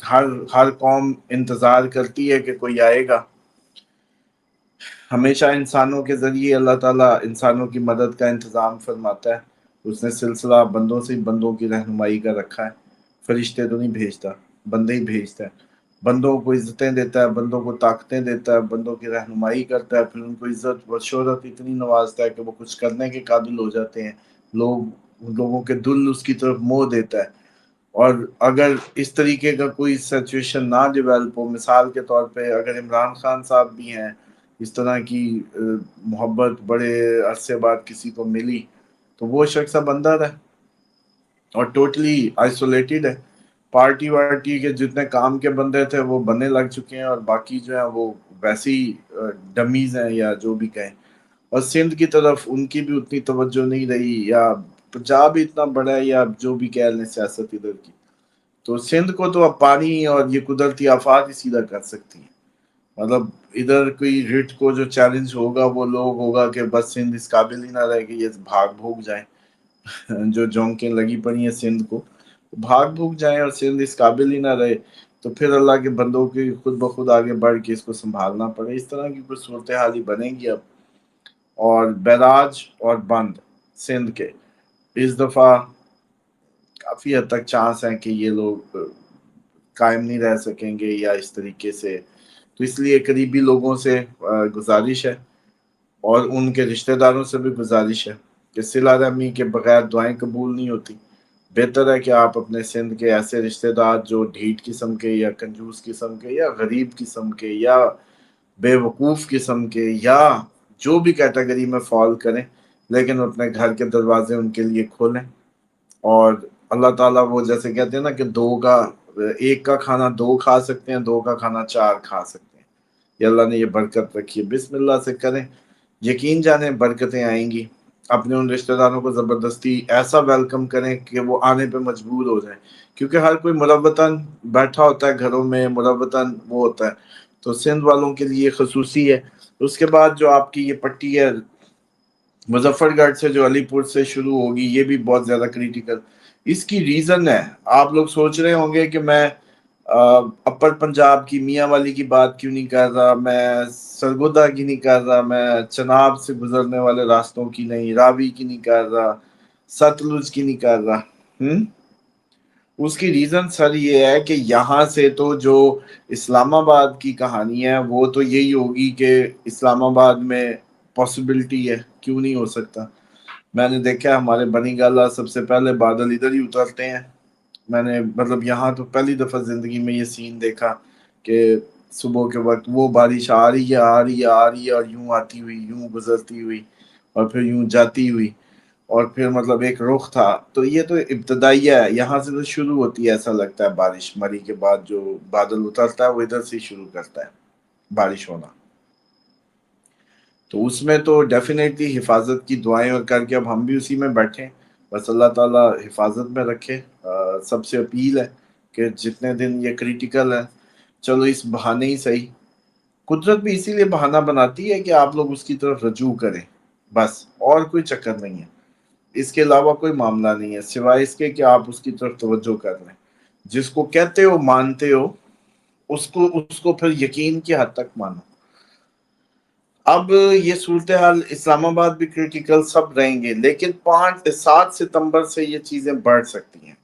ہر قوم انتظار کرتی ہے کہ کوئی آئے گا. ہمیشہ انسانوں کے ذریعے اللہ تعالیٰ انسانوں کی مدد کا انتظام فرماتا ہے. اس نے سلسلہ بندوں سے بندوں کی رہنمائی کا رکھا ہے. فرشتے تو نہیں بھیجتا، بندے ہی بھیجتا ہے. بندوں کو عزتیں دیتا ہے، بندوں کو طاقتیں دیتا ہے، بندوں کی رہنمائی کرتا ہے، پھر ان کو عزت و شہرت اتنی نوازتا ہے کہ وہ کچھ کرنے کے قابل ہو جاتے ہیں. لوگوں کے دل اس کی طرف موہ دیتا ہے. اور اگر اس طریقے کا کوئی سچویشن نہ ڈیولپ ہو، مثال کے طور پہ اگر عمران خان صاحب بھی ہیں، اس طرح کی محبت بڑے عرصے بعد کسی کو ملی، تو وہ شخص اب اندر ہے اور ٹوٹلی آئسولیٹڈ ہے. پارٹی وارٹی کے جتنے کام کے بندے تھے وہ بننے لگ چکے ہیں، اور باقی جو ہیں وہ ویسی ڈمیز ہیں یا جو بھی کہیں. اور سندھ کی طرف ان کی بھی اتنی توجہ نہیں رہی، یا پنجاب بھی اتنا بڑا ہے، یا جو بھی کہہ لیں سیاست ادھر کی. تو سندھ کو تو اب پانی اور یہ قدرتی آفات ہی سیدھا کر سکتی ہیں. مطلب ادھر کوئی ریٹ کو جو چیلنج ہوگا وہ لوگ ہوگا کہ بس سندھ اس قابل ہی نہ رہے کہ یہ بھاگ بھوگ جائیں. جو جونکیں لگی پڑی ہیں سندھ کو، بھاگ بھوگ جائیں اور سندھ اس قابل ہی نہ رہے، تو پھر اللہ کے بندوں کی خود بخود آگے بڑھ کے اس کو سنبھالنا پڑے. اس طرح کی کچھ صورتحال بنے گی اب. اور بیراج اور بند سندھ کے اس دفعہ کافی حد تک چانس ہے کہ یہ لوگ قائم نہیں رہ سکیں گے یا اس طریقے سے. تو اس لیے قریبی لوگوں سے گزارش ہے، اور ان کے رشتہ داروں سے بھی گزارش ہے کہ صلہ رحمی کے بغیر دعائیں قبول نہیں ہوتی. بہتر ہے کہ آپ اپنے سندھ کے ایسے رشتہ دار جو ڈھیٹ قسم کے یا کنجوس قسم کے یا غریب قسم کے یا بے وقوف قسم کے یا جو بھی کیٹیگری میں فال کریں، لیکن اپنے گھر کے دروازے ان کے لیے کھولیں. اور اللہ تعالیٰ وہ جیسے کہتے ہیں نا کہ ایک کا کھانا دو کھا سکتے ہیں، دو کا کھانا چار کھا سکتے ہیں. یہ اللہ نے یہ برکت رکھی ہے. بسم اللہ سے کریں، یقین جانیں برکتیں آئیں گی. اپنے ان رشتہ داروں کو زبردستی ایسا ویلکم کریں کہ وہ آنے پہ مجبور ہو جائیں، کیونکہ ہر کوئی مروتاً بیٹھا ہوتا ہے گھروں میں، مروتاً وہ ہوتا ہے. تو سندھ والوں کے لیے خصوصی ہے. اس کے بعد جو آپ کی یہ پٹی ہے مظفر گڑھ سے جو علی پور سے شروع ہوگی، یہ بھی بہت زیادہ کریٹیکل. اس کی ریزن ہے، آپ لوگ سوچ رہے ہوں گے کہ میں اپر پنجاب کی میاں والی کی بات کیوں نہیں کر رہا، میں سرگودا کی نہیں کر رہا، میں چناب سے گزرنے والے راستوں کی نہیں، راوی کی نہیں کر رہا، ستلج کی نہیں کر رہا. اس کی ریزن سر یہ ہے کہ یہاں سے تو جو اسلام آباد کی کہانی ہے وہ تو یہی ہوگی کہ اسلام آباد میں پاسبلٹی ہے، کیوں نہیں ہو سکتا. میں نے دیکھا ہمارے بنی گالہ سب سے پہلے بادل ادھر ہی اترتے ہیں. میں نے مطلب یہاں تو پہلی دفعہ زندگی میں یہ سین دیکھا کہ صبح کے وقت وہ بارش آ رہی ہے آ رہی ہے آ رہی ہے، اور یوں آتی ہوئی یوں گزرتی ہوئی اور پھر یوں جاتی ہوئی، اور پھر مطلب ایک رخ تھا. تو یہ تو ابتدائیہ ہے، یہاں سے تو شروع ہوتی ہے. ایسا لگتا ہے بارش مری کے بعد جو بادل اترتا ہے وہ ادھر سے شروع کرتا ہے بارش ہونا. تو اس میں تو ڈیفینیٹلی حفاظت کی دعائیں اور کر کے اب ہم بھی اسی میں بیٹھیں. بس اللہ تعالیٰ حفاظت میں رکھے. سب سے اپیل ہے کہ جتنے دن یہ کریٹیکل ہے، چلو اس بہانے ہی صحیح، قدرت بھی اسی لیے بہانہ بناتی ہے کہ آپ لوگ اس کی طرف رجوع کریں، بس اور کوئی چکر نہیں ہے. اس کے علاوہ کوئی معاملہ نہیں ہے سوائے اس کے کہ آپ اس کی طرف توجہ کر لیں. جس کو کہتے ہو مانتے ہو اس کو پھر یقین کی حد تک مانو. اب یہ صورتحال اسلام آباد بھی کریٹیکل سب رہیں گے، لیکن 7 ستمبر سے یہ چیزیں بڑھ سکتی ہیں.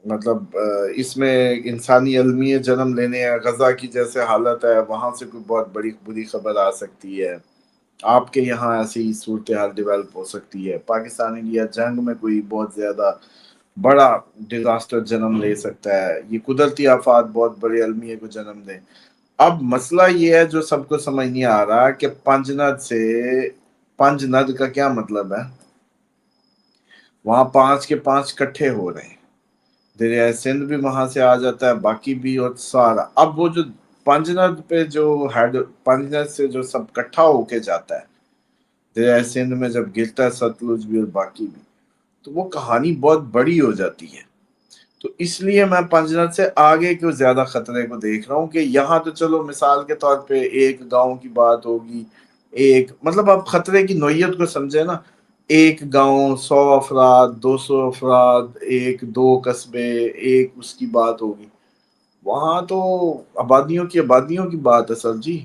مطلب اس میں انسانی المیہ جنم لینے ہیں. غزہ کی جیسے حالت ہے وہاں سے کوئی بہت بڑی بری خبر آ سکتی ہے. آپ کے یہاں ایسی صورتحال ڈیولپ ہو سکتی ہے. پاکستان انڈیا جنگ میں کوئی بہت زیادہ بڑا ڈیزاسٹر جنم لے سکتا ہے. یہ قدرتی آفات بہت بڑے المیہ کو جنم دیں. اب مسئلہ یہ ہے جو سب کو سمجھ نہیں آ رہا کہ پنج ند کا کیا مطلب ہے. وہاں 5 کے 5 کٹھے ہو رہے ہیں. دریائے سندھ بھی وہاں سے آ جاتا ہے، باقی بھی اور سارا. اب وہ جو پنجند پہ جو پنجند سے جو سب کٹھا ہو کے جاتا ہے دریائے سندھ میں جب گرتا ہے، ستلج بھی اور باقی بھی، تو وہ کہانی بہت بڑی ہو جاتی ہے. تو اس لیے میں پنجند سے آگے کے زیادہ خطرے کو دیکھ رہا ہوں کہ یہاں تو چلو مثال کے طور پہ ایک گاؤں کی بات ہوگی، ایک مطلب آپ خطرے کی نوعیت کو سمجھے نا. ایک گاؤں، 100 افراد، 200 افراد، 1 2 قصبے، ایک اس کی بات ہوگی. وہاں تو آبادیوں کی بات ہے سر جی،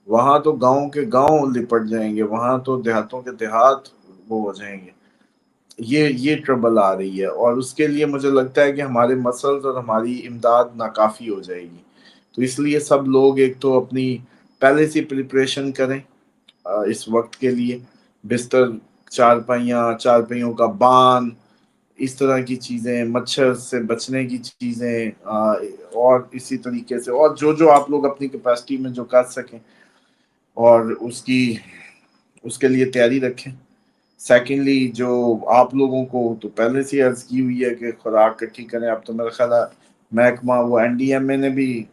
وہاں تو گاؤں کے گاؤں لپٹ جائیں گے، وہاں تو دیہاتوں کے دیہات وہ ہو جائیں گے. یہ ٹربل آ رہی ہے، اور اس کے لیے مجھے لگتا ہے کہ ہمارے مسلز اور ہماری امداد ناکافی ہو جائے گی. تو اس لیے سب لوگ ایک تو اپنی پہلے سے پریپریشن کریں اس وقت کے لیے، بستر، چارپائیوں کا بان، اس طرح کی چیزیں، مچھر سے بچنے کی چیزیں، اور اسی طریقے سے اور جو آپ لوگ اپنی کیپیسٹی میں جو کر سکیں، اور اس کے لیے تیاری رکھیں. سیکنڈلی جو آپ لوگوں کو تو پہلے سے عرض کی ہوئی ہے کہ خوراک اکٹھی کریں. اب تو میرا خیال ہے محکمہ وہ NDMA نے بھی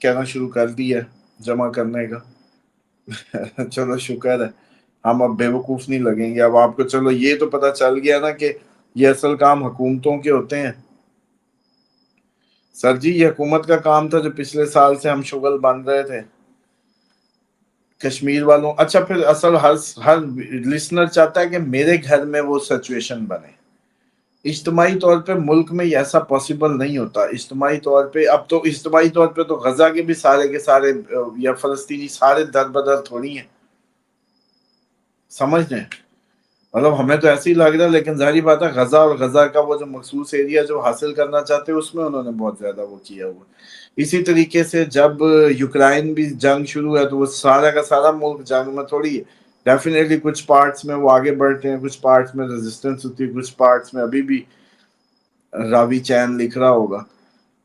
کہنا شروع کر دیا ہے جمع کرنے کا. چلو شکر ہے، ہم اب بے وقوف نہیں لگیں گے. اب آپ کو چلو یہ تو پتہ چل گیا نا کہ یہ اصل کام حکومتوں کے ہوتے ہیں. سر جی یہ حکومت کا کام تھا جو پچھلے سال سے ہم شغل بن رہے تھے کشمیر والوں. اچھا پھر اصل ہر لسنر چاہتا ہے کہ میرے گھر میں وہ سچویشن بنے. اجتماعی طور پہ ملک میں یہ ایسا پاسبل نہیں ہوتا. اجتماعی طور پہ اب تو اجتماعی طور پہ تو غزہ کے بھی سارے کے سارے یا فلسطینی سارے در بدر تھوڑی ہیں، سمجھ لیں. مطلب ہمیں تو ایسے ہی لگ رہا ہے، لیکن ظاہری بات ہے غزہ اور غزہ کا وہ جو مخصوص ایریا جو حاصل کرنا چاہتے ہیں اس میں انہوں نے بہت زیادہ وہ کیا ہوا. اسی طریقے سے جب یوکرائن بھی جنگ شروع ہے تو وہ سارا کا سارا ملک جنگ میں تھوڑی ہے. ڈیفینیٹلی کچھ پارٹس میں وہ آگے بڑھتے ہیں، کچھ پارٹس میں ریزسٹنس ہوتی ہے، کچھ پارٹس میں ابھی بھی راوی چین لکھ رہا ہوگا.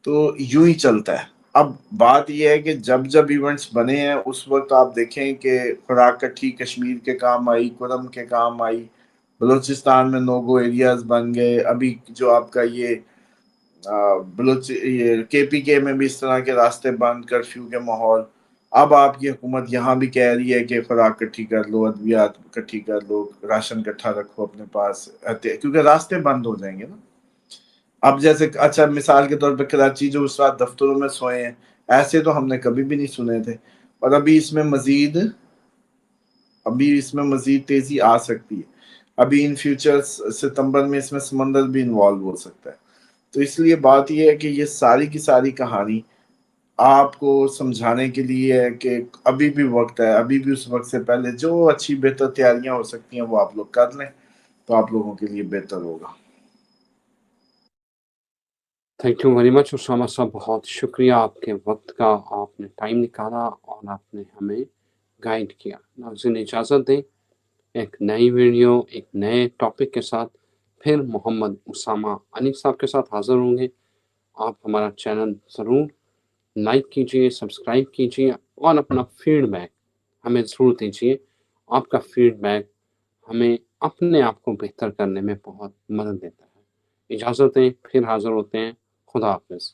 تو یوں ہی چلتا ہے. اب بات یہ ہے کہ جب ایونٹس بنے ہیں اس وقت آپ دیکھیں کہ خوراک کٹھی کشمیر کے کام آئی، کورم کے کام آئی، بلوچستان میں نوگو ایریاز بن گئے. ابھی جو آپ کا یہ KPK میں بھی اس طرح کے راستے بند، کرفیو کے ماحول. اب آپ کی حکومت یہاں بھی کہہ رہی ہے کہ خوراک کٹھی کر لو، ادویات کٹھی کر لو، راشن کٹھا رکھو اپنے پاس، کیونکہ راستے بند ہو جائیں گے نا. اب جیسے اچھا مثال کے طور پہ کراچی جو اس رات دفتروں میں سوئے ہیں، ایسے تو ہم نے کبھی بھی نہیں سنے تھے. اور ابھی اس میں مزید تیزی آ سکتی ہے. ابھی ان فیوچر ستمبر میں اس میں سمندر بھی انوالو ہو سکتا ہے. تو اس لیے بات یہ ہے کہ یہ ساری کی ساری کہانی آپ کو سمجھانے کے لیے ہے کہ ابھی بھی وقت ہے. ابھی بھی اس وقت سے پہلے جو اچھی بہتر تیاریاں ہو سکتی ہیں وہ آپ لوگ کر لیں تو آپ لوگوں کے لیے بہتر ہوگا. Thank you very much Osama صاحب، بہت شکریہ آپ کے وقت کا. آپ نے ٹائم نکالا اور آپ نے ہمیں گائیڈ کیا. ناظرین اجازت دیں، ایک نئی ویڈیو ایک نئے ٹاپک کے ساتھ پھر محمد اسامہ انیف صاحب کے ساتھ حاضر ہوں گے. آپ ہمارا چینل ضرور لائک کیجئے، سبسکرائب کیجئے اور اپنا فیڈ بیک ہمیں ضرور دیجئے. آپ کا فیڈ بیک ہمیں اپنے آپ کو بہتر کرنے میں بہت مدد دیتا ہے. اجازت دیں، پھر حاضر ہوتے ہیں. خدا حافظ.